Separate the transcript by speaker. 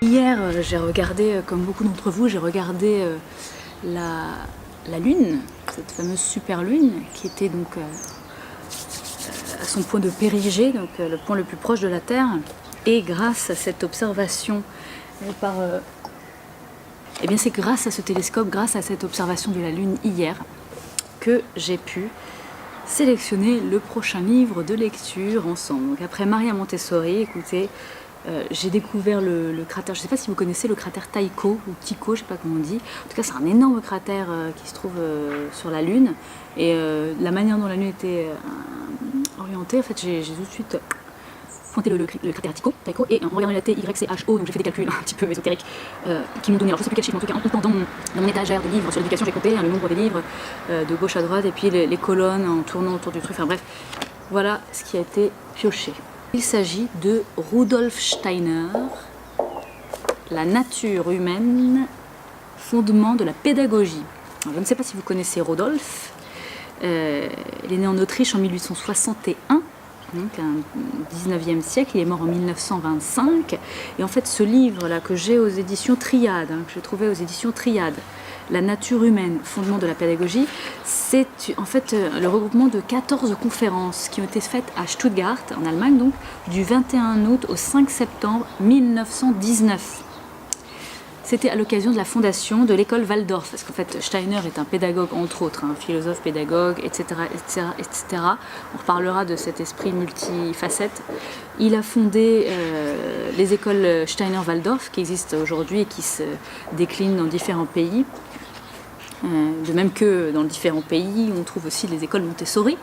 Speaker 1: Hier, j'ai regardé, comme beaucoup d'entre vous, j'ai regardé la Lune, cette fameuse super Lune, qui était donc à son point de périgée, donc le point le plus proche de la Terre. Et grâce à cette observation, eh bien c'est grâce à ce télescope, grâce à cette observation de la Lune hier, que j'ai pu sélectionner le prochain livre de lecture ensemble. Donc après Maria Montessori, écoutez, j'ai découvert le cratère, je ne sais pas si vous connaissez le cratère Tycho ou Tycho, je ne sais pas comment on dit. En tout cas, c'est un énorme cratère qui se trouve sur la Lune. Et la manière dont la Lune était orientée, en fait, j'ai tout de suite pointé le cratère Tycho, et en regardant la TYCHO, donc j'ai fait des calculs un petit peu ésotériques qui m'ont donné, alors je ne sais plus quel chiffre, en tout cas en comptant dans mon étagère de livres sur l'éducation, j'ai compté le nombre des livres de gauche à droite, et puis les colonnes en tournant autour du truc, enfin bref, voilà ce qui a été pioché. Il s'agit de Rudolf Steiner, La nature humaine, fondement de la pédagogie. Alors, je ne sais pas si vous connaissez Rudolf. Il est né en Autriche en 1861, donc un 19e siècle. Il est mort en 1925. Et en fait, ce livre-là que j'ai aux éditions Triade, que j'ai trouvé aux éditions Triade, La nature humaine, fondement de la pédagogie, c'est en fait le regroupement de 14 conférences qui ont été faites à Stuttgart, en Allemagne, donc du 21 août au 5 septembre 1919. C'était à l'occasion de la fondation de l'école Waldorf, parce qu'en fait Steiner est un pédagogue entre autres, un philosophe, pédagogue, etc., etc., etc. On reparlera de cet esprit multifacette. Il a fondé les écoles Steiner-Waldorf qui existent aujourd'hui et qui se déclinent dans différents pays. De même que dans différents pays, on trouve aussi les écoles Montessori.